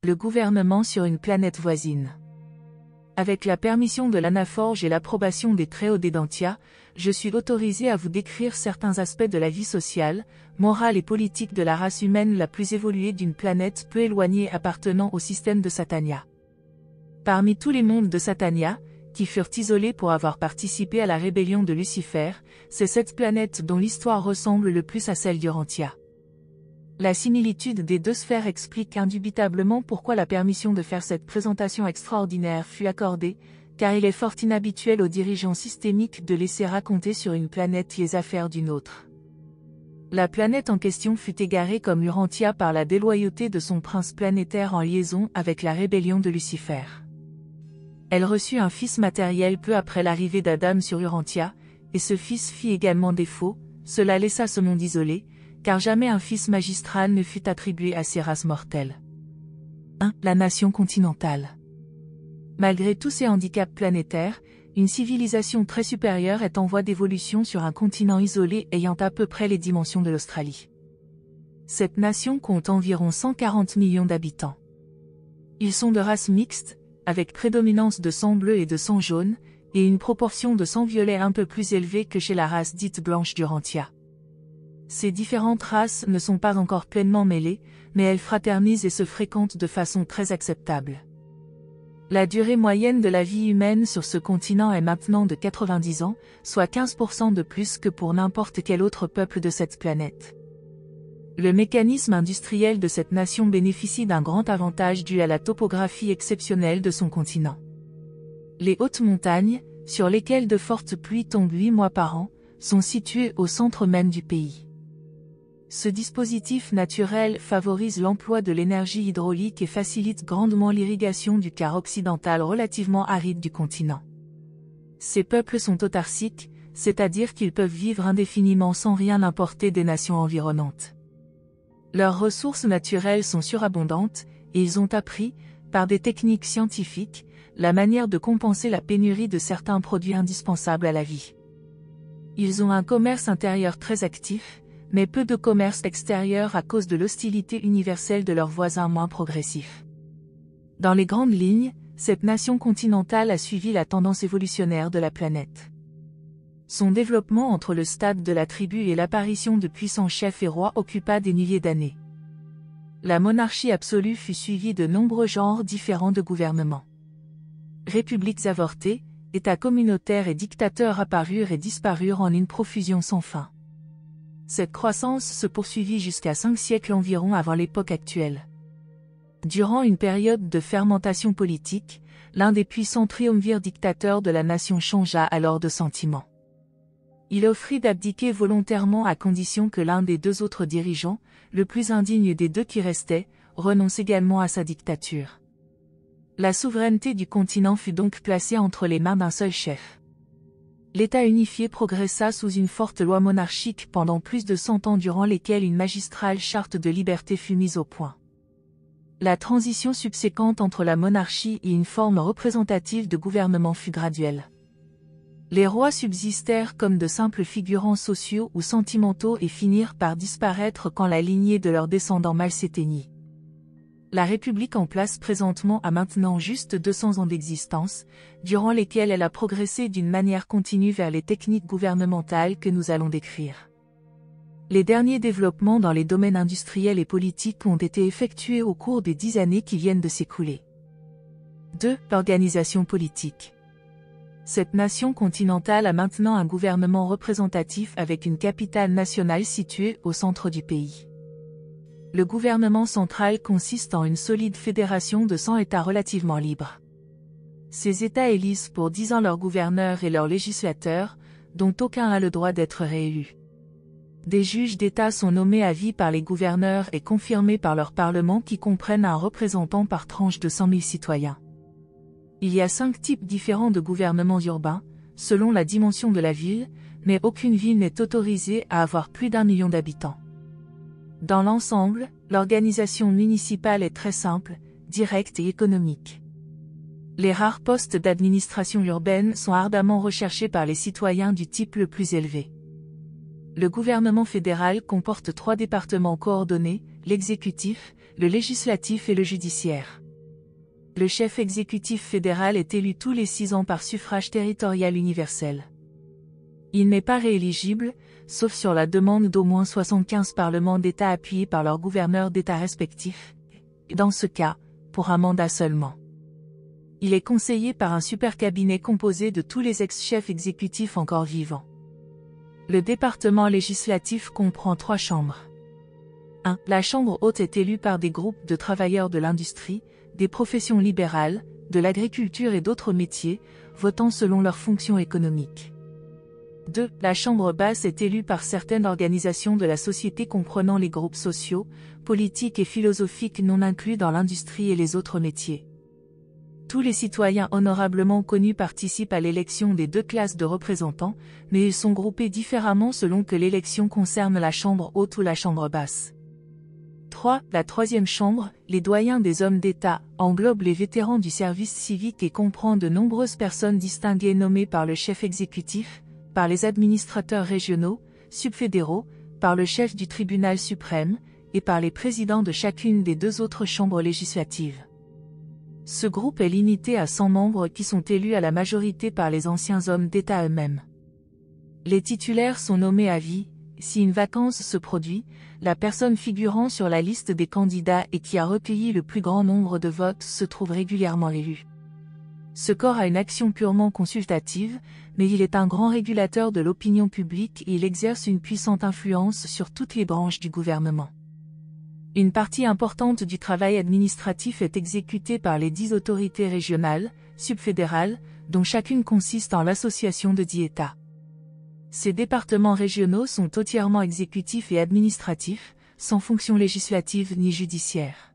Le gouvernement sur une planète voisine. Avec la permission de l'Anaforge et l'approbation des Treo Dentia, je suis autorisé à vous décrire certains aspects de la vie sociale, morale et politique de la race humaine la plus évoluée d'une planète peu éloignée appartenant au système de Satania. Parmi tous les mondes de Satania, qui furent isolés pour avoir participé à la rébellion de Lucifer, c'est cette planète dont l'histoire ressemble le plus à celle d'Urantia. La similitude des deux sphères explique indubitablement pourquoi la permission de faire cette présentation extraordinaire fut accordée, car il est fort inhabituel aux dirigeants systémiques de laisser raconter sur une planète les affaires d'une autre. La planète en question fut égarée comme Urantia par la déloyauté de son prince planétaire en liaison avec la rébellion de Lucifer. Elle reçut un fils matériel peu après l'arrivée d'Adam sur Urantia, et ce fils fit également défaut, cela laissa ce monde isolé, car jamais un fils magistral ne fut attribué à ces races mortelles. 1. La nation continentale. Malgré tous ces handicaps planétaires, une civilisation très supérieure est en voie d'évolution sur un continent isolé ayant à peu près les dimensions de l'Australie. Cette nation compte environ 140 millions d'habitants. Ils sont de race mixte, avec prédominance de sang bleu et de sang jaune, et une proportion de sang violet un peu plus élevée que chez la race dite blanche d'Urantia. Ces différentes races ne sont pas encore pleinement mêlées, mais elles fraternisent et se fréquentent de façon très acceptable. La durée moyenne de la vie humaine sur ce continent est maintenant de 90 ans, soit 15% de plus que pour n'importe quel autre peuple de cette planète. Le mécanisme industriel de cette nation bénéficie d'un grand avantage dû à la topographie exceptionnelle de son continent. Les hautes montagnes, sur lesquelles de fortes pluies tombent 8 mois par an, sont situées au centre même du pays. Ce dispositif naturel favorise l'emploi de l'énergie hydraulique et facilite grandement l'irrigation du quart occidental relativement aride du continent. Ces peuples sont autarciques, c'est-à-dire qu'ils peuvent vivre indéfiniment sans rien importer des nations environnantes. Leurs ressources naturelles sont surabondantes, et ils ont appris, par des techniques scientifiques, la manière de compenser la pénurie de certains produits indispensables à la vie. Ils ont un commerce intérieur très actif, mais peu de commerce extérieur à cause de l'hostilité universelle de leurs voisins moins progressifs. Dans les grandes lignes, cette nation continentale a suivi la tendance évolutionnaire de la planète. Son développement entre le stade de la tribu et l'apparition de puissants chefs et rois occupa des milliers d'années. La monarchie absolue fut suivie de nombreux genres différents de gouvernements. Républiques avortées, États communautaires et dictateurs apparurent et disparurent en une profusion sans fin. Cette croissance se poursuivit jusqu'à 5 siècles environ avant l'époque actuelle. Durant une période de fermentation politique, l'un des puissants triumvirs dictateurs de la nation changea alors de sentiment. Il offrit d'abdiquer volontairement à condition que l'un des deux autres dirigeants, le plus indigne des deux qui restaient, renonce également à sa dictature. La souveraineté du continent fut donc placée entre les mains d'un seul chef. L'État unifié progressa sous une forte loi monarchique pendant plus de 100 ans durant lesquels une magistrale charte de liberté fut mise au point. La transition subséquente entre la monarchie et une forme représentative de gouvernement fut graduelle. Les rois subsistèrent comme de simples figurants sociaux ou sentimentaux et finirent par disparaître quand la lignée de leurs descendants mal s'éteignit. La République en place présentement a maintenant juste 200 ans d'existence, durant lesquels elle a progressé d'une manière continue vers les techniques gouvernementales que nous allons décrire. Les derniers développements dans les domaines industriels et politiques ont été effectués au cours des 10 années qui viennent de s'écouler. 2. L'organisation politique. Cette nation continentale a maintenant un gouvernement représentatif avec une capitale nationale située au centre du pays. Le gouvernement central consiste en une solide fédération de 100 États relativement libres. Ces États élisent pour 10 ans leurs gouverneurs et leurs législateurs, dont aucun n'a le droit d'être réélu. Des juges d'État sont nommés à vie par les gouverneurs et confirmés par leur parlement qui comprennent un représentant par tranche de 100 000 citoyens. Il y a 5 types différents de gouvernements urbains, selon la dimension de la ville, mais aucune ville n'est autorisée à avoir plus d'1 million d'habitants. Dans l'ensemble, l'organisation municipale est très simple, directe et économique. Les rares postes d'administration urbaine sont ardemment recherchés par les citoyens du type le plus élevé. Le gouvernement fédéral comporte 3 départements coordonnés, l'exécutif, le législatif et le judiciaire. Le chef exécutif fédéral est élu tous les 6 ans par suffrage territorial universel. Il n'est pas rééligible, sauf sur la demande d'au moins 75 parlements d'État appuyés par leurs gouverneurs d'État respectifs, et dans ce cas, pour un mandat seulement. Il est conseillé par un super cabinet composé de tous les ex-chefs exécutifs encore vivants. Le département législatif comprend 3 chambres. 1. La chambre haute est élue par des groupes de travailleurs de l'industrie, des professions libérales, de l'agriculture et d'autres métiers, votant selon leurs fonctions économiques. 2. La chambre basse est élue par certaines organisations de la société comprenant les groupes sociaux, politiques et philosophiques non inclus dans l'industrie et les autres métiers. Tous les citoyens honorablement connus participent à l'élection des 2 classes de représentants, mais ils sont groupés différemment selon que l'élection concerne la chambre haute ou la chambre basse. 3. La 3e chambre, les doyens des hommes d'État, englobe les vétérans du service civique et comprend de nombreuses personnes distinguées nommées par le chef exécutif, par les administrateurs régionaux, subfédéraux, par le chef du tribunal suprême, et par les présidents de chacune des 2 autres chambres législatives. Ce groupe est limité à 100 membres qui sont élus à la majorité par les anciens hommes d'État eux-mêmes. Les titulaires sont nommés à vie. Si une vacance se produit, la personne figurant sur la liste des candidats et qui a recueilli le plus grand nombre de votes se trouve régulièrement élu. Ce corps a une action purement consultative, mais il est un grand régulateur de l'opinion publique et il exerce une puissante influence sur toutes les branches du gouvernement. Une partie importante du travail administratif est exécutée par les 10 autorités régionales, subfédérales, dont chacune consiste en l'association de 10 États. Ces départements régionaux sont entièrement exécutifs et administratifs, sans fonction législative ni judiciaire.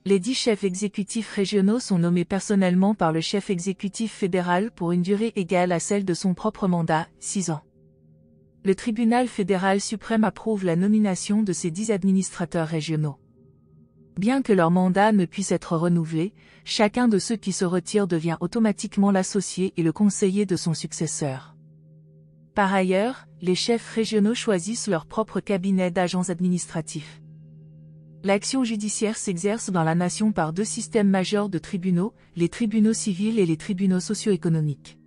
Les 10 chefs exécutifs régionaux sont nommés personnellement par le chef exécutif fédéral pour une durée égale à celle de son propre mandat, 6 ans. Le tribunal fédéral suprême approuve la nomination de ces 10 administrateurs régionaux. Bien que leur mandat ne puisse être renouvelé, chacun de ceux qui se retirent devient automatiquement l'associé et le conseiller de son successeur. Par ailleurs, les chefs régionaux choisissent leur propre cabinet d'agents administratifs. L'action judiciaire s'exerce dans la nation par 2 systèmes majeurs de tribunaux, les tribunaux civils et les tribunaux socio-économiques.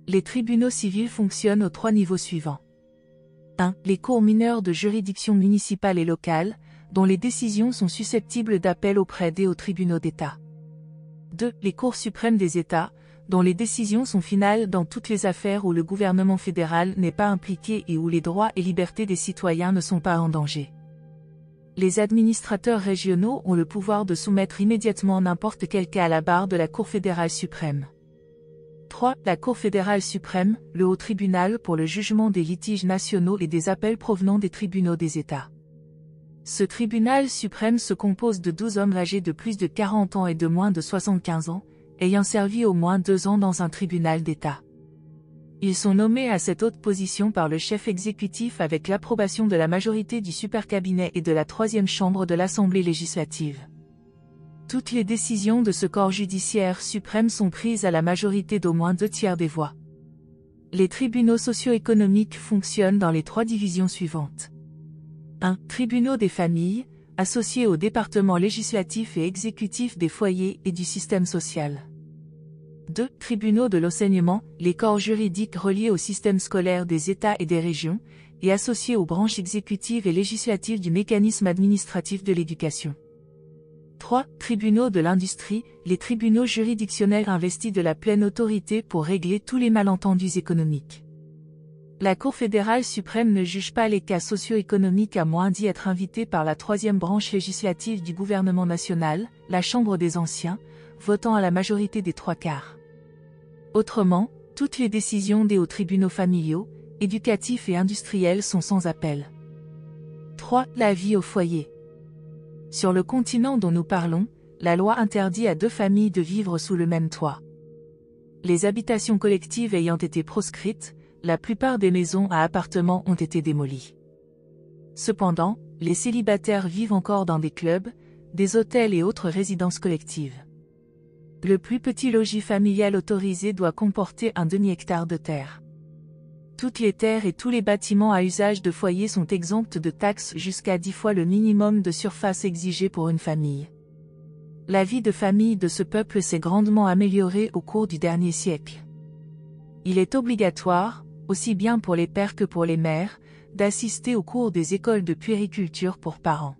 Les tribunaux civils fonctionnent aux 3 niveaux suivants. 1. Les cours mineures de juridiction municipale et locale, dont les décisions sont susceptibles d'appel auprès des hauts tribunaux d'État. 2. Les cours suprêmes des États, dont les décisions sont finales dans toutes les affaires où le gouvernement fédéral n'est pas impliqué et où les droits et libertés des citoyens ne sont pas en danger. Les administrateurs régionaux ont le pouvoir de soumettre immédiatement n'importe quel cas à la barre de la Cour fédérale suprême. 3. La Cour fédérale suprême, le haut tribunal pour le jugement des litiges nationaux et des appels provenant des tribunaux des États. Ce tribunal suprême se compose de 12 hommes âgés de plus de 40 ans et de moins de 75 ans, ayant servi au moins 2 ans dans un tribunal d'État. Ils sont nommés à cette haute position par le chef exécutif avec l'approbation de la majorité du supercabinet et de la 3e chambre de l'Assemblée législative. Toutes les décisions de ce corps judiciaire suprême sont prises à la majorité d'au moins 2/3 des voix. Les tribunaux socio-économiques fonctionnent dans les 3 divisions suivantes. 1. Tribunaux des familles, associés au département législatif et exécutif des foyers et du système social. 2. Tribunaux de l'enseignement, les corps juridiques reliés au système scolaire des États et des régions, et associés aux branches exécutives et législatives du mécanisme administratif de l'éducation. 3. Tribunaux de l'industrie, les tribunaux juridictionnels investis de la pleine autorité pour régler tous les malentendus économiques. La Cour fédérale suprême ne juge pas les cas socio-économiques à moins d'y être invitée par la 3e branche législative du gouvernement national, la Chambre des anciens, votant à la majorité des 3/4. Autrement, toutes les décisions des hauts tribunaux familiaux, éducatifs et industriels sont sans appel. 3. La vie au foyer. Sur le continent dont nous parlons, la loi interdit à 2 familles de vivre sous le même toit. Les habitations collectives ayant été proscrites, la plupart des maisons à appartements ont été démolies. Cependant, les célibataires vivent encore dans des clubs, des hôtels et autres résidences collectives. Le plus petit logis familial autorisé doit comporter un demi-hectare de terre. Toutes les terres et tous les bâtiments à usage de foyer sont exempts de taxes jusqu'à 10 fois le minimum de surface exigé pour une famille. La vie de famille de ce peuple s'est grandement améliorée au cours du dernier siècle. Il est obligatoire, aussi bien pour les pères que pour les mères, d'assister aux cours des écoles de puériculture pour parents.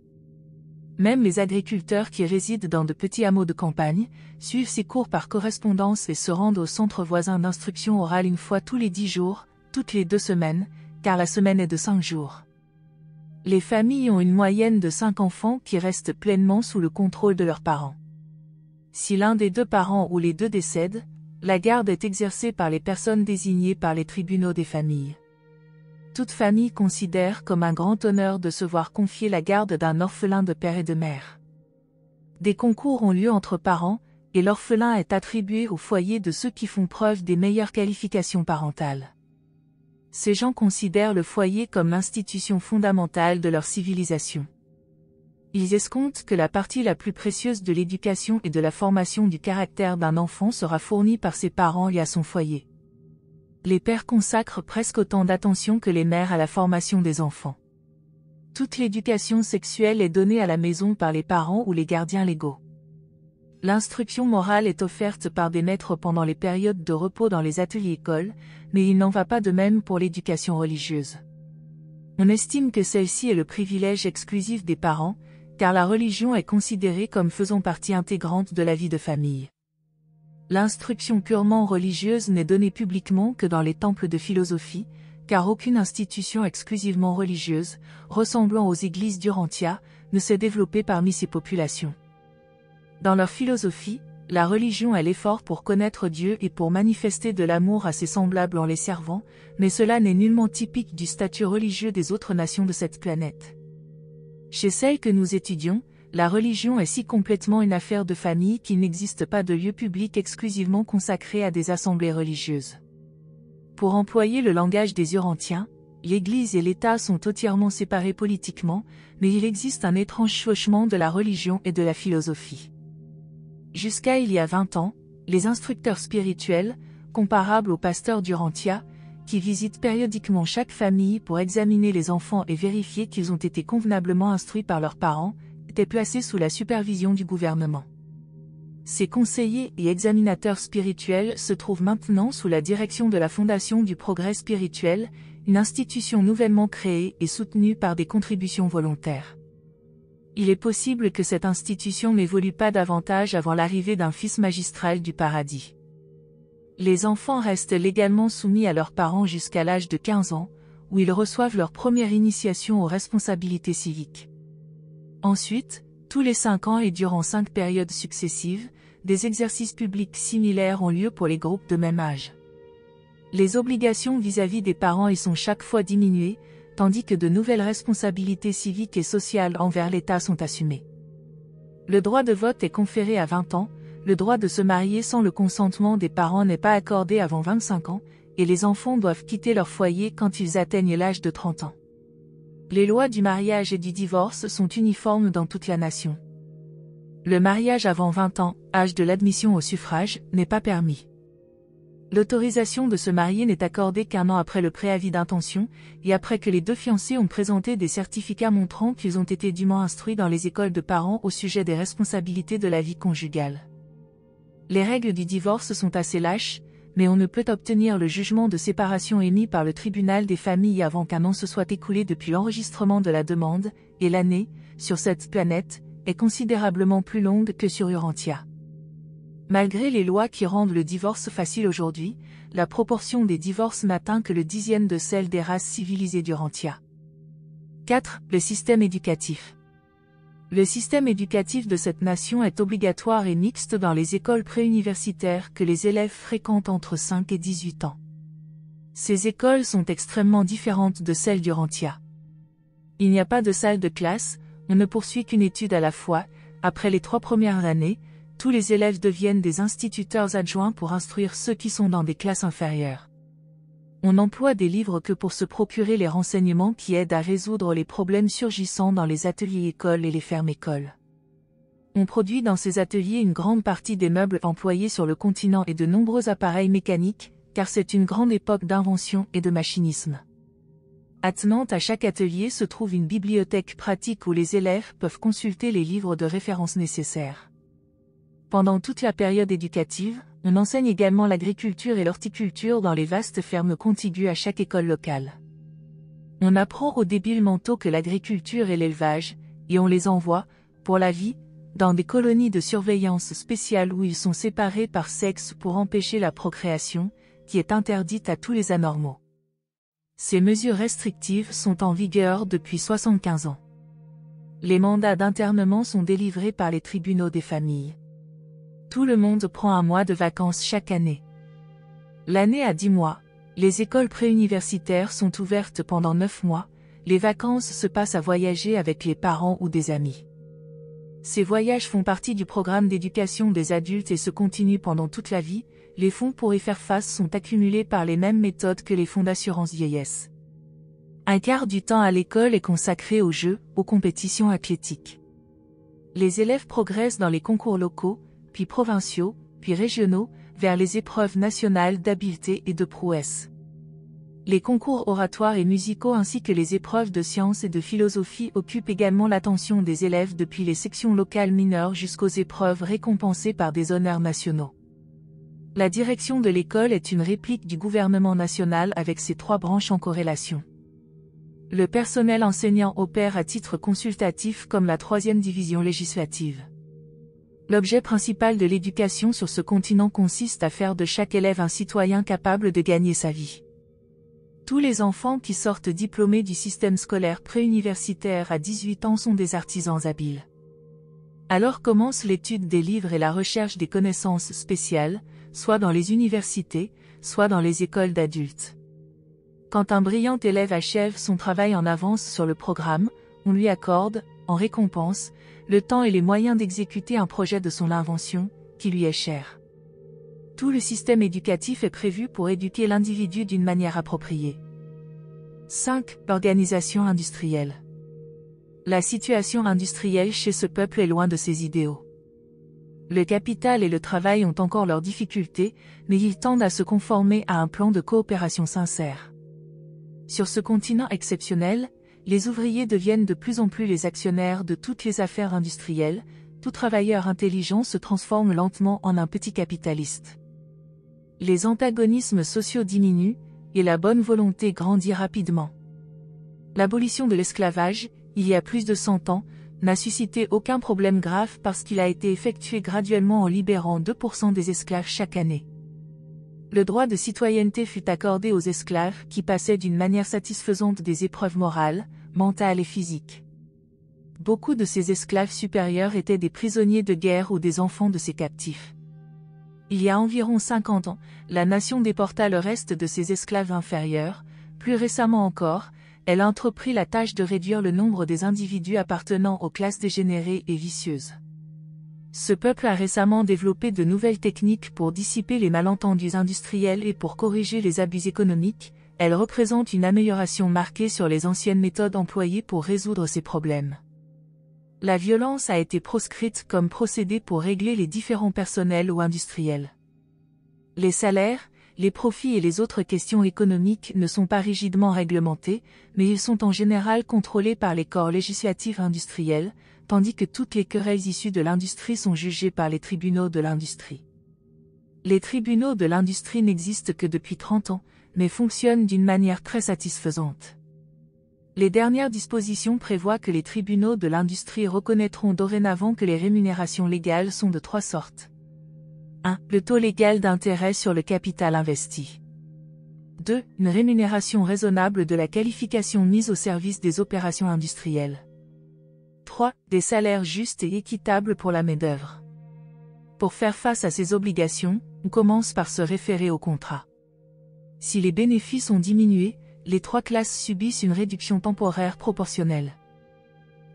Même les agriculteurs qui résident dans de petits hameaux de campagne, suivent ces cours par correspondance et se rendent au centre voisin d'instruction orale une fois tous les 10 jours, toutes les 2 semaines, car la semaine est de 5 jours. Les familles ont une moyenne de 5 enfants qui restent pleinement sous le contrôle de leurs parents. Si l'un des 2 parents ou les 2 décèdent, la garde est exercée par les personnes désignées par les tribunaux des familles. Toute famille considère comme un grand honneur de se voir confier la garde d'un orphelin de père et de mère. Des concours ont lieu entre parents, et l'orphelin est attribué au foyer de ceux qui font preuve des meilleures qualifications parentales. Ces gens considèrent le foyer comme l'institution fondamentale de leur civilisation. Ils escomptent que la partie la plus précieuse de l'éducation et de la formation du caractère d'un enfant sera fournie par ses parents et à son foyer. Les pères consacrent presque autant d'attention que les mères à la formation des enfants. Toute l'éducation sexuelle est donnée à la maison par les parents ou les gardiens légaux. L'instruction morale est offerte par des maîtres pendant les périodes de repos dans les ateliers-écoles, mais il n'en va pas de même pour l'éducation religieuse. On estime que celle-ci est le privilège exclusif des parents, car la religion est considérée comme faisant partie intégrante de la vie de famille. L'instruction purement religieuse n'est donnée publiquement que dans les temples de philosophie, car aucune institution exclusivement religieuse, ressemblant aux églises d'Urantia, ne s'est développée parmi ces populations. Dans leur philosophie, la religion est l'effort pour connaître Dieu et pour manifester de l'amour à ses semblables en les servant, mais cela n'est nullement typique du statut religieux des autres nations de cette planète. Chez celles que nous étudions, la religion est si complètement une affaire de famille qu'il n'existe pas de lieu public exclusivement consacré à des assemblées religieuses. Pour employer le langage des Urantiens, l'Église et l'État sont entièrement séparés politiquement, mais il existe un étrange chevauchement de la religion et de la philosophie. Jusqu'à il y a 20 ans, les instructeurs spirituels, comparables aux pasteurs d'Urantia, qui visitent périodiquement chaque famille pour examiner les enfants et vérifier qu'ils ont été convenablement instruits par leurs parents, étaient placés sous la supervision du gouvernement. Ces conseillers et examinateurs spirituels se trouvent maintenant sous la direction de la Fondation du Progrès Spirituel, une institution nouvellement créée et soutenue par des contributions volontaires. Il est possible que cette institution n'évolue pas davantage avant l'arrivée d'un fils magistral du paradis. Les enfants restent légalement soumis à leurs parents jusqu'à l'âge de 15 ans, où ils reçoivent leur première initiation aux responsabilités civiques. Ensuite, tous les 5 ans et durant 5 périodes successives, des exercices publics similaires ont lieu pour les groupes de même âge. Les obligations vis-à-vis des parents y sont chaque fois diminuées, tandis que de nouvelles responsabilités civiques et sociales envers l'État sont assumées. Le droit de vote est conféré à 20 ans, le droit de se marier sans le consentement des parents n'est pas accordé avant 25 ans, et les enfants doivent quitter leur foyer quand ils atteignent l'âge de 30 ans. Les lois du mariage et du divorce sont uniformes dans toute la nation. Le mariage avant 20 ans, âge de l'admission au suffrage, n'est pas permis. L'autorisation de se marier n'est accordée qu'1 an après le préavis d'intention, et après que les 2 fiancés ont présenté des certificats montrant qu'ils ont été dûment instruits dans les écoles de parents au sujet des responsabilités de la vie conjugale. Les règles du divorce sont assez lâches, mais on ne peut obtenir le jugement de séparation émis par le tribunal des familles avant qu'1 an se soit écoulé depuis l'enregistrement de la demande, et l'année, sur cette planète, est considérablement plus longue que sur Urantia. Malgré les lois qui rendent le divorce facile aujourd'hui, la proportion des divorces n'atteint que le 10e de celle des races civilisées d'Urantia. 4. Le système éducatif. Le système éducatif de cette nation est obligatoire et mixte dans les écoles préuniversitaires que les élèves fréquentent entre 5 et 18 ans. Ces écoles sont extrêmement différentes de celles d'Urantia. Il n'y a pas de salle de classe, on ne poursuit qu'une étude à la fois. Après les 3 premières années, tous les élèves deviennent des instituteurs adjoints pour instruire ceux qui sont dans des classes inférieures. On n'emploie des livres que pour se procurer les renseignements qui aident à résoudre les problèmes surgissants dans les ateliers-écoles et les fermes-écoles. On produit dans ces ateliers une grande partie des meubles employés sur le continent et de nombreux appareils mécaniques, car c'est une grande époque d'invention et de machinisme. Attenant à chaque atelier se trouve une bibliothèque pratique où les élèves peuvent consulter les livres de référence nécessaires. Pendant toute la période éducative, on enseigne également l'agriculture et l'horticulture dans les vastes fermes contiguës à chaque école locale. On apprend aux débiles mentaux que l'agriculture et l'élevage, et on les envoie, pour la vie, dans des colonies de surveillance spéciales où ils sont séparés par sexe pour empêcher la procréation, qui est interdite à tous les anormaux. Ces mesures restrictives sont en vigueur depuis 75 ans. Les mandats d'internement sont délivrés par les tribunaux des familles. Tout le monde prend un mois de vacances chaque année. L'année a 10 mois. Les écoles préuniversitaires sont ouvertes pendant 9 mois. Les vacances se passent à voyager avec les parents ou des amis. Ces voyages font partie du programme d'éducation des adultes et se continuent pendant toute la vie. Les fonds pour y faire face sont accumulés par les mêmes méthodes que les fonds d'assurance vieillesse. Un quart du temps à l'école est consacré aux jeux, aux compétitions athlétiques. Les élèves progressent dans les concours locaux, puis provinciaux, puis régionaux, vers les épreuves nationales d'habileté et de prouesse. Les concours oratoires et musicaux ainsi que les épreuves de sciences et de philosophie occupent également l'attention des élèves depuis les sections locales mineures jusqu'aux épreuves récompensées par des honneurs nationaux. La direction de l'école est une réplique du gouvernement national avec ses 3 branches en corrélation. Le personnel enseignant opère à titre consultatif comme la 3e division législative. L'objet principal de l'éducation sur ce continent consiste à faire de chaque élève un citoyen capable de gagner sa vie. Tous les enfants qui sortent diplômés du système scolaire préuniversitaire à 18 ans sont des artisans habiles. Alors commence l'étude des livres et la recherche des connaissances spéciales, soit dans les universités, soit dans les écoles d'adultes. Quand un brillant élève achève son travail en avance sur le programme, on lui accorde, en récompense, le temps et les moyens d'exécuter un projet de son invention, qui lui est cher. Tout le système éducatif est prévu pour éduquer l'individu d'une manière appropriée. 5. L'organisation industrielle. La situation industrielle chez ce peuple est loin de ses idéaux. Le capital et le travail ont encore leurs difficultés, mais ils tendent à se conformer à un plan de coopération sincère. Sur ce continent exceptionnel, les ouvriers deviennent de plus en plus les actionnaires de toutes les affaires industrielles, tout travailleur intelligent se transforme lentement en un petit capitaliste. Les antagonismes sociaux diminuent, et la bonne volonté grandit rapidement. L'abolition de l'esclavage, il y a plus de 100 ans, n'a suscité aucun problème grave parce qu'il a été effectué graduellement en libérant 2% des esclaves chaque année. Le droit de citoyenneté fut accordé aux esclaves qui passaient d'une manière satisfaisante des épreuves morales, mentales et physiques. Beaucoup de ces esclaves supérieurs étaient des prisonniers de guerre ou des enfants de ces captifs. Il y a environ 50 ans, la nation déporta le reste de ses esclaves inférieurs. Plus récemment encore, elle a entrepris la tâche de réduire le nombre des individus appartenant aux classes dégénérées et vicieuses. Ce peuple a récemment développé de nouvelles techniques pour dissiper les malentendus industriels et pour corriger les abus économiques. Elle représente une amélioration marquée sur les anciennes méthodes employées pour résoudre ces problèmes. La violence a été proscrite comme procédé pour régler les différends personnels ou industriels. Les salaires, les profits et les autres questions économiques ne sont pas rigidement réglementés, mais ils sont en général contrôlés par les corps législatifs industriels, tandis que toutes les querelles issues de l'industrie sont jugées par les tribunaux de l'industrie. Les tribunaux de l'industrie n'existent que depuis 30 ans, mais fonctionnent d'une manière très satisfaisante. Les dernières dispositions prévoient que les tribunaux de l'industrie reconnaîtront dorénavant que les rémunérations légales sont de 3 sortes. 1. Le taux légal d'intérêt sur le capital investi. 2. Une rémunération raisonnable de la qualification mise au service des opérations industrielles. 3. Des salaires justes et équitables pour la main-d'œuvre. Pour faire face à ces obligations, on commence par se référer au contrat. Si les bénéfices ont diminué, les 3 classes subissent une réduction temporaire proportionnelle.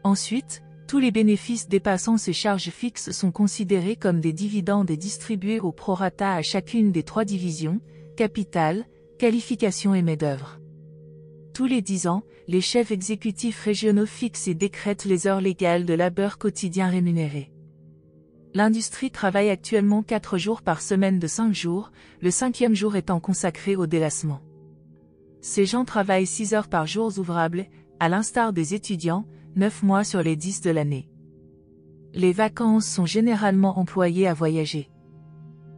Ensuite, tous les bénéfices dépassant ces charges fixes sont considérés comme des dividendes et distribués au prorata à chacune des 3 divisions, capital, qualification et main-d'œuvre. Tous les 10 ans, les chefs exécutifs régionaux fixent et décrètent les heures légales de labeur quotidien rémunérées. L'industrie travaille actuellement 4 jours par semaine de 5 jours, le 5e jour étant consacré au délassement. Ces gens travaillent 6 heures par jour ouvrables, à l'instar des étudiants, 9 mois sur les 10 de l'année. Les vacances sont généralement employées à voyager.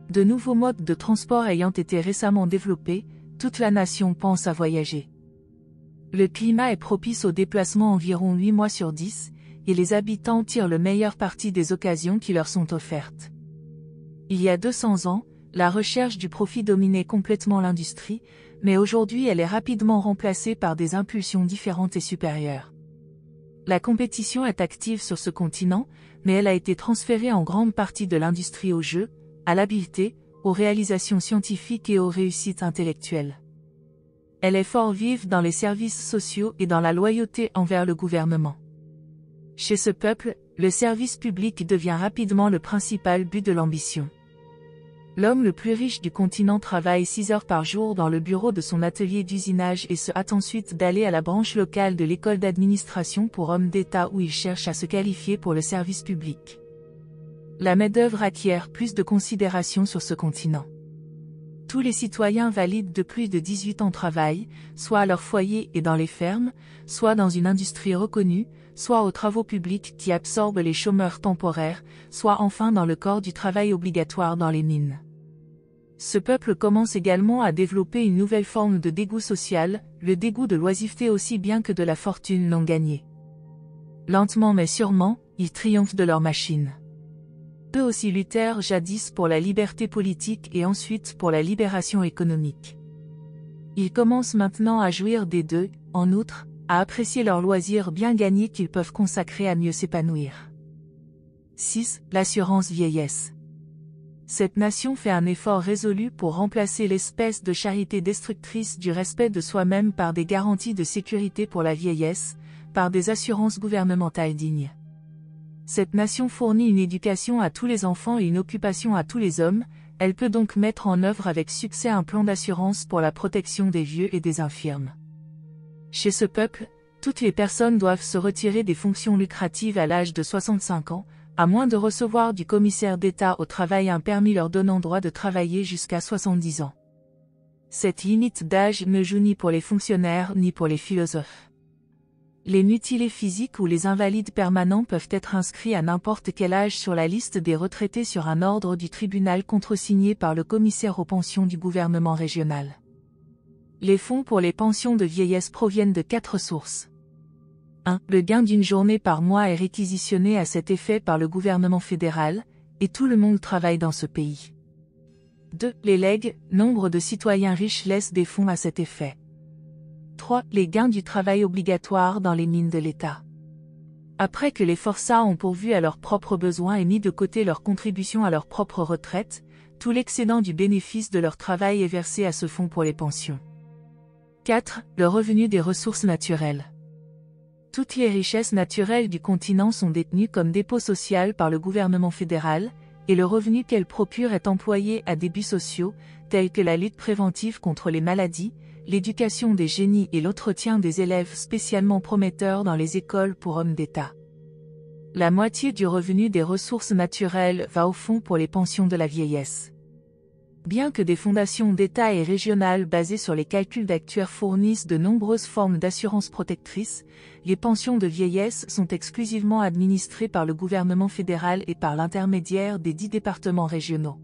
De nouveaux modes de transport ayant été récemment développés, toute la nation pense à voyager. Le climat est propice au déplacement environ 8 mois sur 10, et les habitants tirent le meilleur parti des occasions qui leur sont offertes. Il y a 200 ans, la recherche du profit dominait complètement l'industrie, mais aujourd'hui elle est rapidement remplacée par des impulsions différentes et supérieures. La compétition est active sur ce continent, mais elle a été transférée en grande partie de l'industrie aux jeux, à l'habileté, aux réalisations scientifiques et aux réussites intellectuelles. Elle est fort vive dans les services sociaux et dans la loyauté envers le gouvernement. Chez ce peuple, le service public devient rapidement le principal but de l'ambition. L'homme le plus riche du continent travaille 6 heures par jour dans le bureau de son atelier d'usinage et se hâte ensuite d'aller à la branche locale de l'école d'administration pour hommes d'État où il cherche à se qualifier pour le service public. La main-d'œuvre acquiert plus de considération sur ce continent. Tous les citoyens valides de plus de 18 ans travaillent, soit à leur foyer et dans les fermes, soit dans une industrie reconnue, soit aux travaux publics qui absorbent les chômeurs temporaires, soit enfin dans le corps du travail obligatoire dans les mines. Ce peuple commence également à développer une nouvelle forme de dégoût social, le dégoût de l'oisiveté aussi bien que de la fortune non gagnée. Lentement mais sûrement, ils triomphent de leur machine. Eux aussi luttèrent jadis pour la liberté politique et ensuite pour la libération économique. Ils commencent maintenant à jouir des deux, en outre, à apprécier leurs loisirs bien gagnés qu'ils peuvent consacrer à mieux s'épanouir. 6. L'assurance vieillesse. Cette nation fait un effort résolu pour remplacer l'espèce de charité destructrice du respect de soi-même par des garanties de sécurité pour la vieillesse, par des assurances gouvernementales dignes. Cette nation fournit une éducation à tous les enfants et une occupation à tous les hommes, elle peut donc mettre en œuvre avec succès un plan d'assurance pour la protection des vieux et des infirmes. Chez ce peuple, toutes les personnes doivent se retirer des fonctions lucratives à l'âge de 65 ans, à moins de recevoir du commissaire d'État au travail un permis leur donnant droit de travailler jusqu'à 70 ans. Cette limite d'âge ne joue ni pour les fonctionnaires ni pour les philosophes. Les mutilés physiques ou les invalides permanents peuvent être inscrits à n'importe quel âge sur la liste des retraités sur un ordre du tribunal contresigné par le commissaire aux pensions du gouvernement régional. Les fonds pour les pensions de vieillesse proviennent de 4 sources. 1. Le gain d'une journée par mois est réquisitionné à cet effet par le gouvernement fédéral, et tout le monde travaille dans ce pays. 2. Les legs, nombre de citoyens riches laissent des fonds à cet effet. 3. Les gains du travail obligatoire dans les mines de l'État. Après que les forçats ont pourvu à leurs propres besoins et mis de côté leur contribution à leur propre retraite, tout l'excédent du bénéfice de leur travail est versé à ce fonds pour les pensions. 4. Le revenu des ressources naturelles. Toutes les richesses naturelles du continent sont détenues comme dépôt social par le gouvernement fédéral, et le revenu qu'elles procurent est employé à des buts sociaux, tels que la lutte préventive contre les maladies, l'éducation des génies et l'entretien des élèves spécialement prometteurs dans les écoles pour hommes d'État. La moitié du revenu des ressources naturelles va au fonds pour les pensions de la vieillesse. Bien que des fondations d'État et régionales basées sur les calculs d'actuaires fournissent de nombreuses formes d'assurance protectrice, les pensions de vieillesse sont exclusivement administrées par le gouvernement fédéral et par l'intermédiaire des 10 départements régionaux.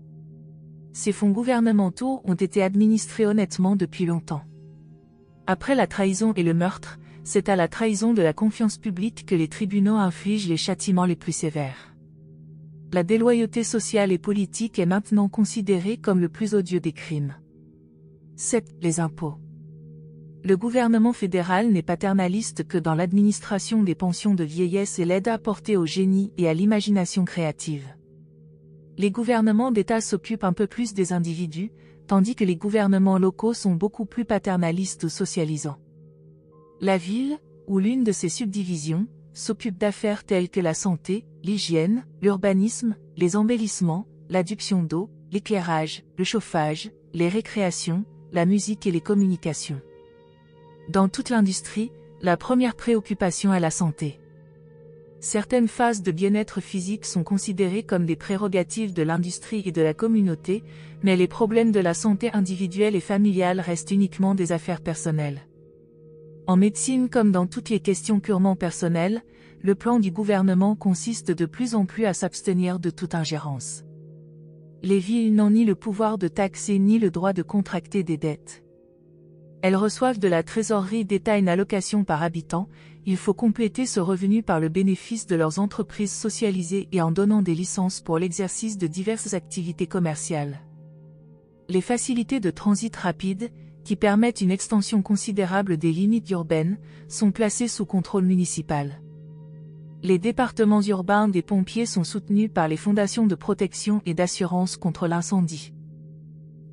Ces fonds gouvernementaux ont été administrés honnêtement depuis longtemps. Après la trahison et le meurtre, c'est à la trahison de la confiance publique que les tribunaux infligent les châtiments les plus sévères. La déloyauté sociale et politique est maintenant considérée comme le plus odieux des crimes. 7. Les impôts. Le gouvernement fédéral n'est paternaliste que dans l'administration des pensions de vieillesse et l'aide apportée au génie et à l'imagination créative. Les gouvernements d'État s'occupent un peu plus des individus, tandis que les gouvernements locaux sont beaucoup plus paternalistes ou socialisants. La ville, ou l'une de ses subdivisions, s'occupe d'affaires telles que la santé, l'hygiène, l'urbanisme, les embellissements, l'adduction d'eau, l'éclairage, le chauffage, les récréations, la musique et les communications. Dans toute l'industrie, la première préoccupation est la santé. Certaines phases de bien-être physique sont considérées comme des prérogatives de l'industrie et de la communauté, mais les problèmes de la santé individuelle et familiale restent uniquement des affaires personnelles. En médecine comme dans toutes les questions purement personnelles, le plan du gouvernement consiste de plus en plus à s'abstenir de toute ingérence. Les villes n'ont ni le pouvoir de taxer ni le droit de contracter des dettes. Elles reçoivent de la trésorerie d'État une allocation par habitant, il faut compléter ce revenu par le bénéfice de leurs entreprises socialisées et en donnant des licences pour l'exercice de diverses activités commerciales. Les facilités de transit rapide, qui permettent une extension considérable des limites urbaines, sont placées sous contrôle municipal. Les départements urbains des pompiers sont soutenus par les fondations de protection et d'assurance contre l'incendie.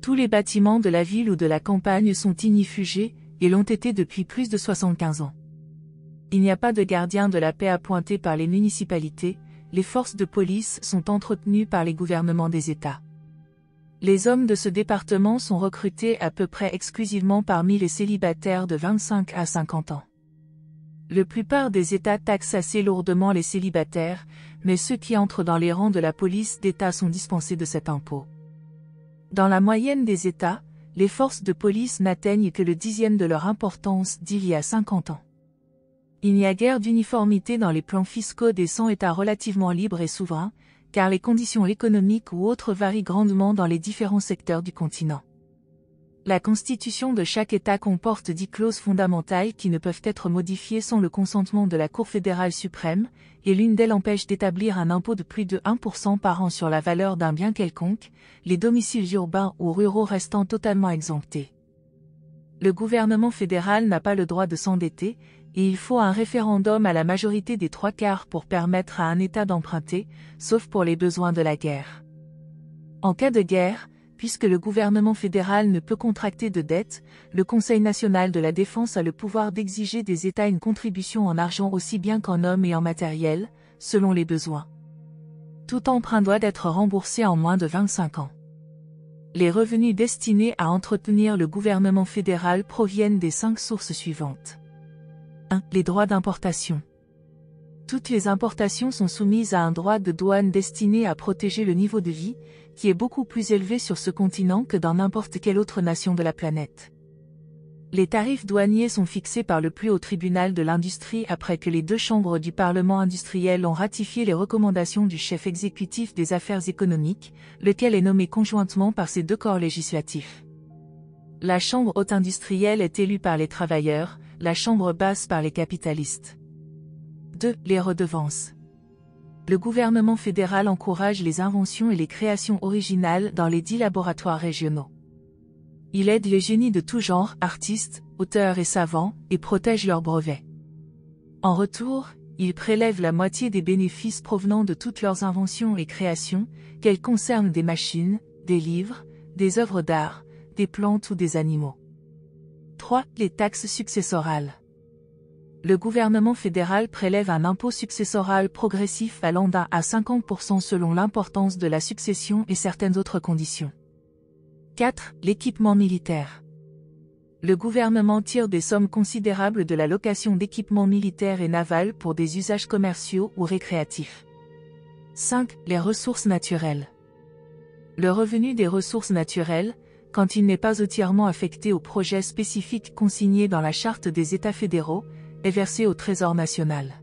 Tous les bâtiments de la ville ou de la campagne sont ignifugés et l'ont été depuis plus de 75 ans. Il n'y a pas de gardien de la paix appointé par les municipalités, les forces de police sont entretenues par les gouvernements des États. Les hommes de ce département sont recrutés à peu près exclusivement parmi les célibataires de 25 à 50 ans. La plupart des États taxent assez lourdement les célibataires, mais ceux qui entrent dans les rangs de la police d'État sont dispensés de cet impôt. Dans la moyenne des États, les forces de police n'atteignent que le 10e de leur importance d'il y a 50 ans. Il n'y a guère d'uniformité dans les plans fiscaux des 100 États relativement libres et souverains, car les conditions économiques ou autres varient grandement dans les différents secteurs du continent. La constitution de chaque État comporte 10 clauses fondamentales qui ne peuvent être modifiées sans le consentement de la Cour fédérale suprême, et l'une d'elles empêche d'établir un impôt de plus de 1% par an sur la valeur d'un bien quelconque, les domiciles urbains ou ruraux restant totalement exemptés. Le gouvernement fédéral n'a pas le droit de s'endetter, et il faut un référendum à la majorité des 3/4 pour permettre à un État d'emprunter, sauf pour les besoins de la guerre. En cas de guerre, puisque le gouvernement fédéral ne peut contracter de dette, le Conseil national de la défense a le pouvoir d'exiger des États une contribution en argent aussi bien qu'en hommes et en matériel, selon les besoins. Tout emprunt doit être remboursé en moins de 25 ans. Les revenus destinés à entretenir le gouvernement fédéral proviennent des 5 sources suivantes. 1. Les droits d'importation. Toutes les importations sont soumises à un droit de douane destiné à protéger le niveau de vie, qui est beaucoup plus élevé sur ce continent que dans n'importe quelle autre nation de la planète. Les tarifs douaniers sont fixés par le plus haut tribunal de l'industrie après que les 2 chambres du Parlement industriel ont ratifié les recommandations du chef exécutif des affaires économiques, lequel est nommé conjointement par ces 2 corps législatifs. La chambre haute industrielle est élue par les travailleurs, la chambre basse par les capitalistes. 2. Les redevances. Le gouvernement fédéral encourage les inventions et les créations originales dans les 10 laboratoires régionaux. Il aide les génies de tout genre, artistes, auteurs et savants, et protège leurs brevets. En retour, il prélève la moitié des bénéfices provenant de toutes leurs inventions et créations, qu'elles concernent des machines, des livres, des œuvres d'art, des plantes ou des animaux. 3. Les taxes successorales. Le gouvernement fédéral prélève un impôt successoral progressif allant d'1 à 50% selon l'importance de la succession et certaines autres conditions. 4. L'équipement militaire. Le gouvernement tire des sommes considérables de la location d'équipements militaires et navals pour des usages commerciaux ou récréatifs. 5. Les ressources naturelles. Le revenu des ressources naturelles, quand il n'est pas entièrement affecté aux projets spécifiques consignés dans la Charte des États fédéraux, est versé au Trésor national.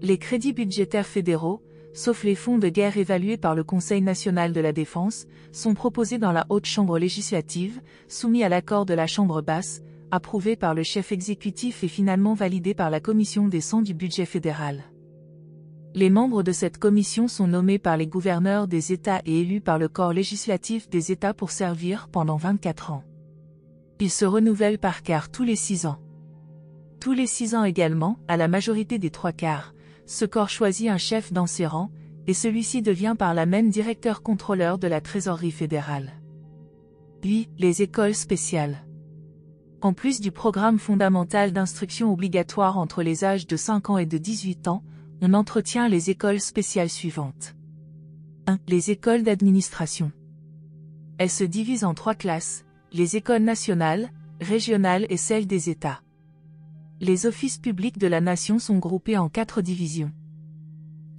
Les crédits budgétaires fédéraux, sauf les fonds de guerre évalués par le Conseil national de la défense, sont proposés dans la haute chambre législative, soumis à l'accord de la chambre basse, approuvés par le chef exécutif et finalement validés par la commission des 100 du budget fédéral. Les membres de cette commission sont nommés par les gouverneurs des États et élus par le corps législatif des États pour servir pendant 24 ans. Ils se renouvellent par quart tous les 6 ans. Tous les 6 ans également, à la majorité des 3/4, ce corps choisit un chef dans ses rangs, et celui-ci devient par là même directeur-contrôleur de la trésorerie fédérale. Puis, les écoles spéciales. En plus du programme fondamental d'instruction obligatoire entre les âges de 5 ans et de 18 ans, on entretient les écoles spéciales suivantes. 1. Les écoles d'administration. Elles se divisent en 3 classes, les écoles nationales, régionales et celles des États. Les offices publics de la nation sont groupés en 4 divisions.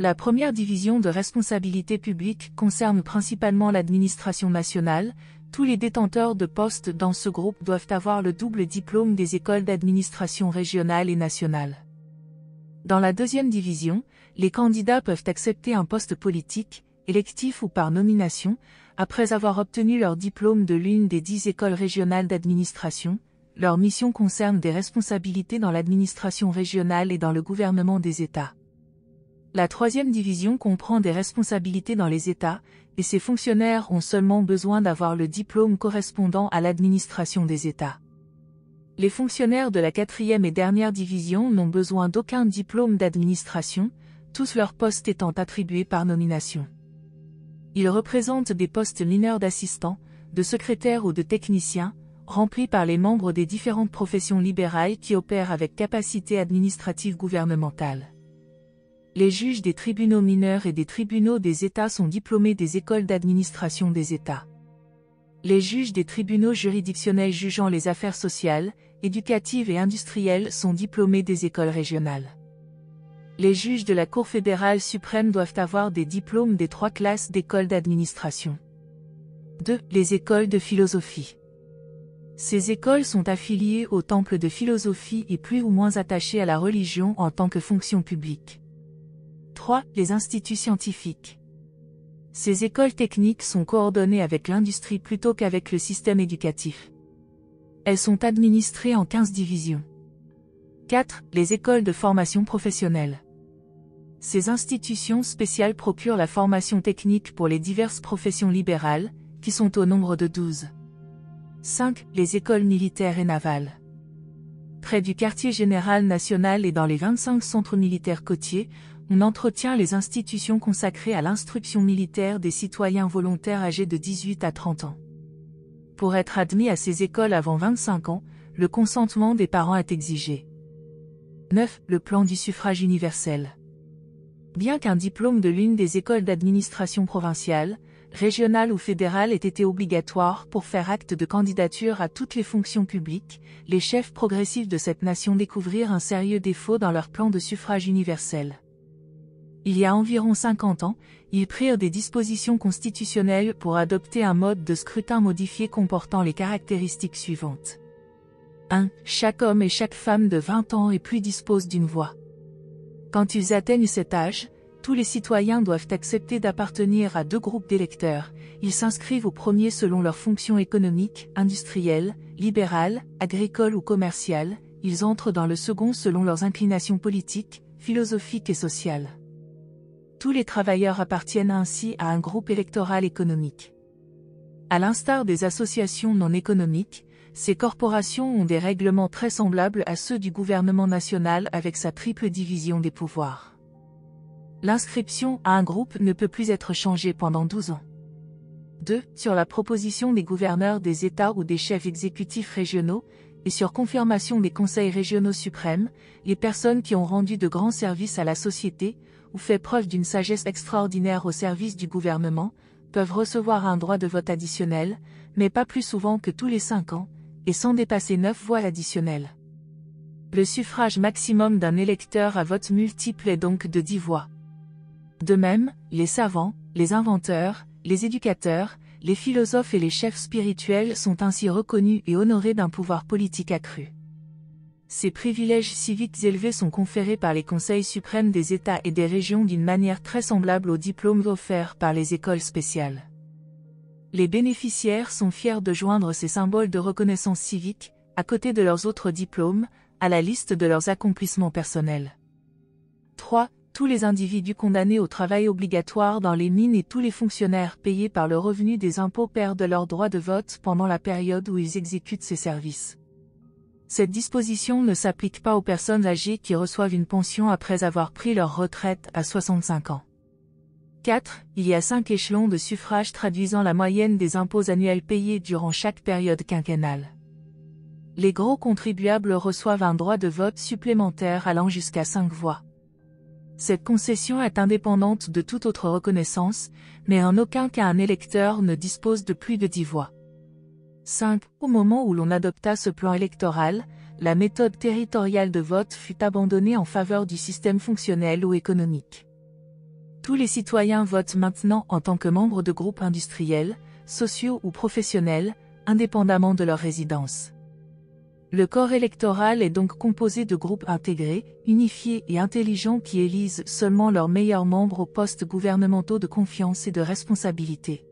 La première division de responsabilité publique concerne principalement l'administration nationale. Tous les détenteurs de postes dans ce groupe doivent avoir le double diplôme des écoles d'administration régionale et nationale. Dans la deuxième division, les candidats peuvent accepter un poste politique, électif ou par nomination, après avoir obtenu leur diplôme de l'une des 10 écoles régionales d'administration. Leur mission concerne des responsabilités dans l'administration régionale et dans le gouvernement des États. La troisième division comprend des responsabilités dans les États, et ces fonctionnaires ont seulement besoin d'avoir le diplôme correspondant à l'administration des États. Les fonctionnaires de la quatrième et dernière division n'ont besoin d'aucun diplôme d'administration, tous leurs postes étant attribués par nomination. Ils représentent des postes mineurs d'assistants, de secrétaires ou de techniciens, remplis par les membres des différentes professions libérales qui opèrent avec capacité administrative gouvernementale. Les juges des tribunaux mineurs et des tribunaux des États sont diplômés des écoles d'administration des États. Les juges des tribunaux juridictionnels jugeant les affaires sociales, éducatives et industrielles sont diplômés des écoles régionales. Les juges de la Cour fédérale suprême doivent avoir des diplômes des 3 classes d'écoles d'administration. 2. Les écoles de philosophie. Ces écoles sont affiliées au temple de philosophie et plus ou moins attachées à la religion en tant que fonction publique. 3. Les instituts scientifiques. Ces écoles techniques sont coordonnées avec l'industrie plutôt qu'avec le système éducatif. Elles sont administrées en 15 divisions. 4. Les écoles de formation professionnelle. Ces institutions spéciales procurent la formation technique pour les diverses professions libérales, qui sont au nombre de 12. 5. Les écoles militaires et navales. Près du quartier général national et dans les 25 centres militaires côtiers, on entretient les institutions consacrées à l'instruction militaire des citoyens volontaires âgés de 18 à 30 ans. Pour être admis à ces écoles avant 25 ans, le consentement des parents est exigé. 9. Le plan du suffrage universel. Bien qu'un diplôme de l'une des écoles d'administration provinciale, régionale ou fédérale ait été obligatoire pour faire acte de candidature à toutes les fonctions publiques, les chefs progressifs de cette nation découvrirent un sérieux défaut dans leur plan de suffrage universel. Il y a environ 50 ans, ils prirent des dispositions constitutionnelles pour adopter un mode de scrutin modifié comportant les caractéristiques suivantes. 1. Chaque homme et chaque femme de 20 ans et plus disposent d'une voix. Quand ils atteignent cet âge, tous les citoyens doivent accepter d'appartenir à 2 groupes d'électeurs. Ils s'inscrivent au premier selon leurs fonctions économiques, industrielles, libérales, agricoles ou commerciales. Ils entrent dans le second selon leurs inclinations politiques, philosophiques et sociales. Tous les travailleurs appartiennent ainsi à un groupe électoral économique. À l'instar des associations non économiques, ces corporations ont des règlements très semblables à ceux du gouvernement national avec sa triple division des pouvoirs. L'inscription à un groupe ne peut plus être changée pendant 12 ans. 2. Sur la proposition des gouverneurs des États ou des chefs exécutifs régionaux, et sur confirmation des conseils régionaux suprêmes, les personnes qui ont rendu de grands services à la société, ou fait preuve d'une sagesse extraordinaire au service du gouvernement, peuvent recevoir un droit de vote additionnel, mais pas plus souvent que tous les 5 ans, et sans dépasser 9 voix additionnelles. Le suffrage maximum d'un électeur à vote multiple est donc de 10 voix. De même, les savants, les inventeurs, les éducateurs, les philosophes et les chefs spirituels sont ainsi reconnus et honorés d'un pouvoir politique accru. Ces privilèges civiques élevés sont conférés par les conseils suprêmes des États et des régions d'une manière très semblable aux diplômes offerts par les écoles spéciales. Les bénéficiaires sont fiers de joindre ces symboles de reconnaissance civique, à côté de leurs autres diplômes, à la liste de leurs accomplissements personnels. 3. Tous les individus condamnés au travail obligatoire dans les mines et tous les fonctionnaires payés par le revenu des impôts perdent leur droit de vote pendant la période où ils exécutent ces services. Cette disposition ne s'applique pas aux personnes âgées qui reçoivent une pension après avoir pris leur retraite à 65 ans. 4. Il y a 5 échelons de suffrage traduisant la moyenne des impôts annuels payés durant chaque période quinquennale. Les gros contribuables reçoivent un droit de vote supplémentaire allant jusqu'à 5 voix. Cette concession est indépendante de toute autre reconnaissance, mais en aucun cas un électeur ne dispose de plus de 10 voix. 5. Au moment où l'on adopta ce plan électoral, la méthode territoriale de vote fut abandonnée en faveur du système fonctionnel ou économique. Tous les citoyens votent maintenant en tant que membres de groupes industriels, sociaux ou professionnels, indépendamment de leur résidence. Le corps électoral est donc composé de groupes intégrés, unifiés et intelligents qui élisent seulement leurs meilleurs membres aux postes gouvernementaux de confiance et de responsabilité.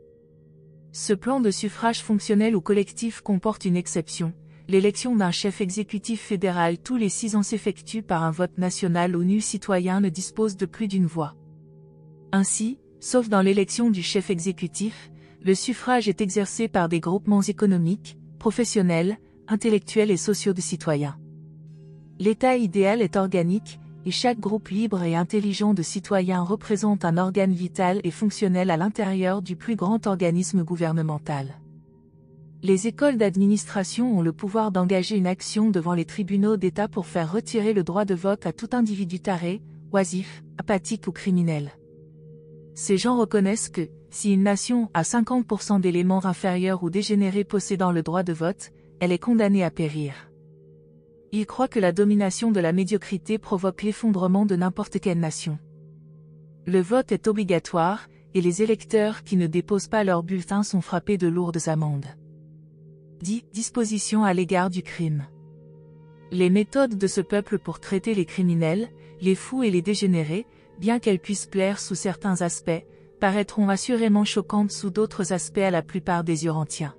Ce plan de suffrage fonctionnel ou collectif comporte une exception. L'élection d'un chef exécutif fédéral tous les 6 ans s'effectue par un vote national où nul citoyen ne dispose de plus d'une voix. Ainsi, sauf dans l'élection du chef exécutif, le suffrage est exercé par des groupements économiques, professionnels, intellectuels et sociaux de citoyens. L'état idéal est organique, et chaque groupe libre et intelligent de citoyens représente un organe vital et fonctionnel à l'intérieur du plus grand organisme gouvernemental. Les écoles d'administration ont le pouvoir d'engager une action devant les tribunaux d'État pour faire retirer le droit de vote à tout individu taré, oisif, apathique ou criminel. Ces gens reconnaissent que, si une nation a 50% d'éléments inférieurs ou dégénérés possédant le droit de vote, elle est condamnée à périr. Ils croient que la domination de la médiocrité provoque l'effondrement de n'importe quelle nation. Le vote est obligatoire, et les électeurs qui ne déposent pas leur bulletin sont frappés de lourdes amendes. 10. Dispositions à l'égard du crime. Les méthodes de ce peuple pour traiter les criminels, les fous et les dégénérés, bien qu'elles puissent plaire sous certains aspects, paraîtront assurément choquantes sous d'autres aspects à la plupart des Urantiens.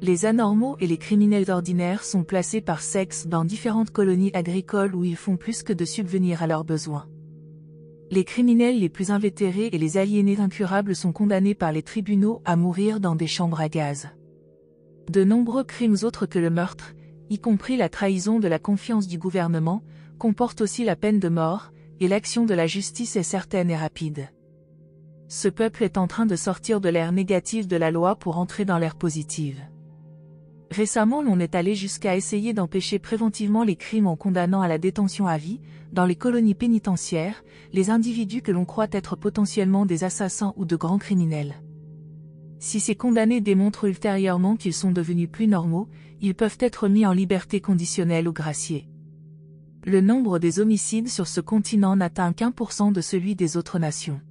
Les anormaux et les criminels ordinaires sont placés par sexe dans différentes colonies agricoles où ils font plus que de subvenir à leurs besoins. Les criminels les plus invétérés et les aliénés incurables sont condamnés par les tribunaux à mourir dans des chambres à gaz. De nombreux crimes autres que le meurtre, y compris la trahison de la confiance du gouvernement, comportent aussi la peine de mort, et l'action de la justice est certaine et rapide. Ce peuple est en train de sortir de l'ère négative de la loi pour entrer dans l'ère positive. Récemment, l'on est allé jusqu'à essayer d'empêcher préventivement les crimes en condamnant à la détention à vie, dans les colonies pénitentiaires, les individus que l'on croit être potentiellement des assassins ou de grands criminels. Si ces condamnés démontrent ultérieurement qu'ils sont devenus plus normaux, ils peuvent être mis en liberté conditionnelle ou graciés. Le nombre des homicides sur ce continent n'atteint qu'1% de celui des autres nations.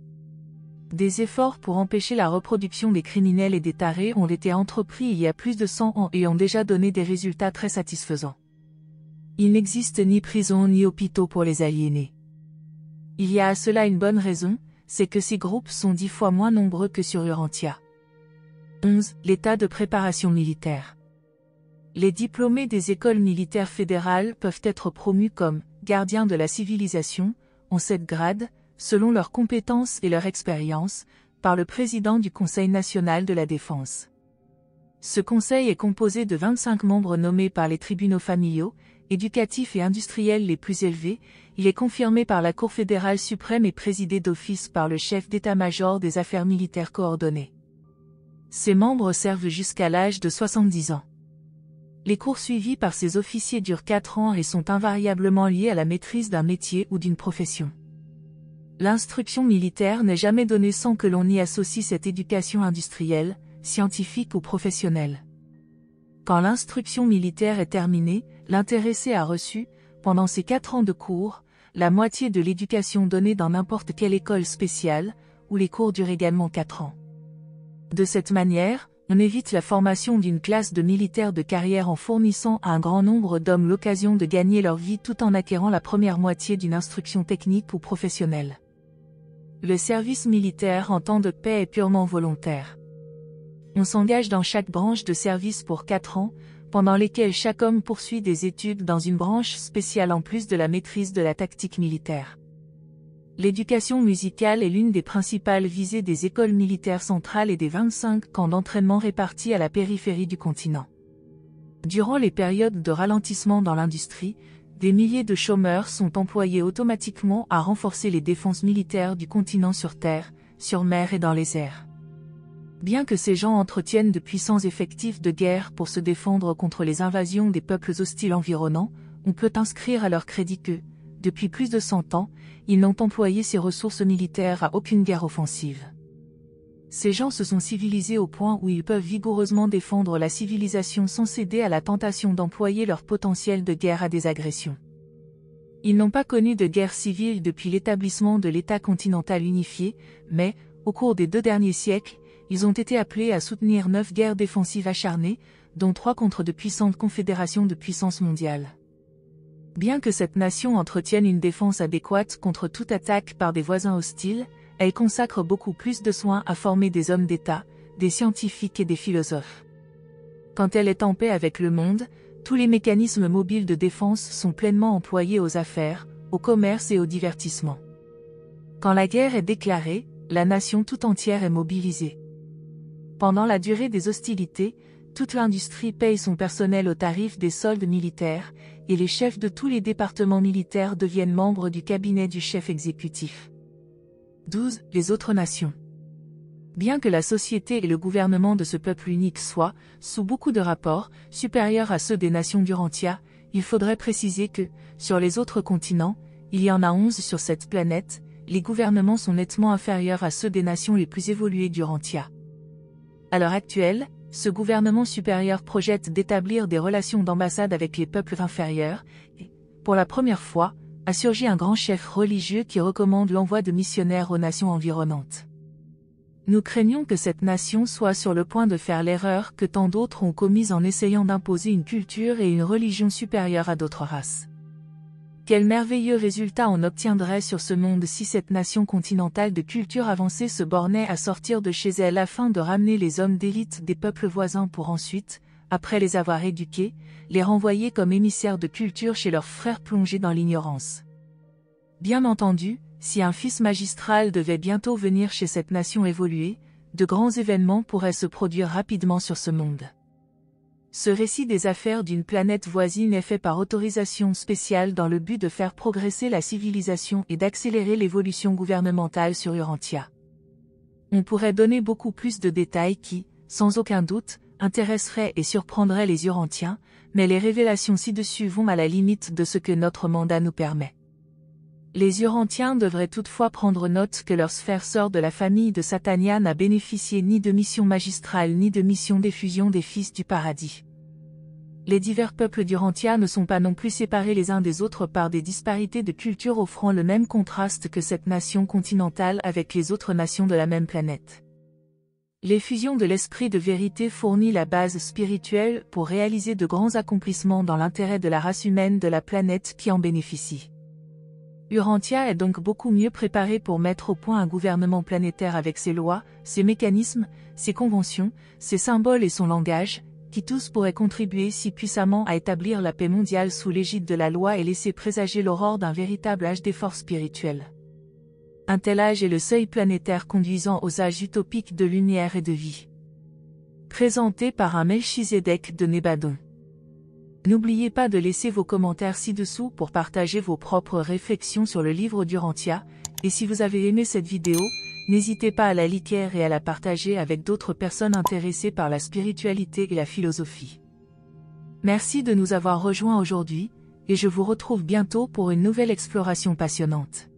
Des efforts pour empêcher la reproduction des criminels et des tarés ont été entrepris il y a plus de 100 ans et ont déjà donné des résultats très satisfaisants. Il n'existe ni prison ni hôpitaux pour les aliénés. Il y a à cela une bonne raison, c'est que ces groupes sont 10 fois moins nombreux que sur Urantia. 11. L'état de préparation militaire. Les diplômés des écoles militaires fédérales peuvent être promus comme gardiens de la civilisation, en 7 grades, selon leurs compétences et leur expérience, par le président du Conseil national de la défense. Ce conseil est composé de 25 membres nommés par les tribunaux familiaux, éducatifs et industriels les plus élevés. Il est confirmé par la Cour fédérale suprême et présidé d'office par le chef d'état-major des affaires militaires coordonnées. Ces membres servent jusqu'à l'âge de 70 ans. Les cours suivis par ces officiers durent 4 ans et sont invariablement liés à la maîtrise d'un métier ou d'une profession. L'instruction militaire n'est jamais donnée sans que l'on y associe cette éducation industrielle, scientifique ou professionnelle. Quand l'instruction militaire est terminée, l'intéressé a reçu, pendant ces 4 ans de cours, la moitié de l'éducation donnée dans n'importe quelle école spéciale, où les cours durent également 4 ans. De cette manière, on évite la formation d'une classe de militaires de carrière en fournissant à un grand nombre d'hommes l'occasion de gagner leur vie tout en acquérant la première moitié d'une instruction technique ou professionnelle. Le service militaire en temps de paix est purement volontaire. On s'engage dans chaque branche de service pour 4 ans, pendant lesquels chaque homme poursuit des études dans une branche spéciale en plus de la maîtrise de la tactique militaire. L'éducation musicale est l'une des principales visées des écoles militaires centrales et des 25 camps d'entraînement répartis à la périphérie du continent. Durant les périodes de ralentissement dans l'industrie, des milliers de chômeurs sont employés automatiquement à renforcer les défenses militaires du continent sur terre, sur mer et dans les airs. Bien que ces gens entretiennent de puissants effectifs de guerre pour se défendre contre les invasions des peuples hostiles environnants, on peut inscrire à leur crédit que, depuis plus de 100 ans, ils n'ont employé ces ressources militaires à aucune guerre offensive. Ces gens se sont civilisés au point où ils peuvent vigoureusement défendre la civilisation sans céder à la tentation d'employer leur potentiel de guerre à des agressions. Ils n'ont pas connu de guerre civile depuis l'établissement de l'État continental unifié, mais, au cours des 2 derniers siècles, ils ont été appelés à soutenir 9 guerres défensives acharnées, dont 3 contre de puissantes confédérations de puissances mondiales. Bien que cette nation entretienne une défense adéquate contre toute attaque par des voisins hostiles, elle consacre beaucoup plus de soins à former des hommes d'État, des scientifiques et des philosophes. Quand elle est en paix avec le monde, tous les mécanismes mobiles de défense sont pleinement employés aux affaires, au commerce et au divertissement. Quand la guerre est déclarée, la nation tout entière est mobilisée. Pendant la durée des hostilités, toute l'industrie paye son personnel au tarif des soldes militaires, et les chefs de tous les départements militaires deviennent membres du cabinet du chef exécutif. 12. Les autres nations. Bien que la société et le gouvernement de ce peuple unique soient, sous beaucoup de rapports, supérieurs à ceux des nations d'Urantia, il faudrait préciser que, sur les autres continents, il y en a 11 sur cette planète, les gouvernements sont nettement inférieurs à ceux des nations les plus évoluées d'Urantia. À l'heure actuelle, ce gouvernement supérieur projette d'établir des relations d'ambassade avec les peuples inférieurs, et, pour la première fois, a surgi un grand chef religieux qui recommande l'envoi de missionnaires aux nations environnantes. Nous craignons que cette nation soit sur le point de faire l'erreur que tant d'autres ont commise en essayant d'imposer une culture et une religion supérieures à d'autres races. Quel merveilleux résultat on obtiendrait sur ce monde si cette nation continentale de culture avancée se bornait à sortir de chez elle afin de ramener les hommes d'élite des peuples voisins pour ensuite, après les avoir éduqués, les renvoyer comme émissaires de culture chez leurs frères plongés dans l'ignorance. Bien entendu, si un fils magistral devait bientôt venir chez cette nation évoluée, de grands événements pourraient se produire rapidement sur ce monde. Ce récit des affaires d'une planète voisine est fait par autorisation spéciale dans le but de faire progresser la civilisation et d'accélérer l'évolution gouvernementale sur Urantia. On pourrait donner beaucoup plus de détails qui, sans aucun doute, intéresseraient et surprendraient les Urantiens, mais les révélations ci-dessus vont à la limite de ce que notre mandat nous permet. Les Urantiens devraient toutefois prendre note que leur sphère sœur de la famille de Satania n'a bénéficié ni de mission magistrale ni de mission d'effusion des fils du paradis. Les divers peuples d'Urantia ne sont pas non plus séparés les uns des autres par des disparités de culture offrant le même contraste que cette nation continentale avec les autres nations de la même planète. L'effusion de l'esprit de vérité fournit la base spirituelle pour réaliser de grands accomplissements dans l'intérêt de la race humaine de la planète qui en bénéficie. Urantia est donc beaucoup mieux préparée pour mettre au point un gouvernement planétaire avec ses lois, ses mécanismes, ses conventions, ses symboles et son langage, qui tous pourraient contribuer si puissamment à établir la paix mondiale sous l'égide de la loi et laisser présager l'aurore d'un véritable âge d'effort spirituel. Un tel âge est le seuil planétaire conduisant aux âges utopiques de lumière et de vie. Présenté par un Melchizedek de Nébadon. N'oubliez pas de laisser vos commentaires ci-dessous pour partager vos propres réflexions sur le livre d'Urantia, et si vous avez aimé cette vidéo, n'hésitez pas à la liker et à la partager avec d'autres personnes intéressées par la spiritualité et la philosophie. Merci de nous avoir rejoints aujourd'hui, et je vous retrouve bientôt pour une nouvelle exploration passionnante.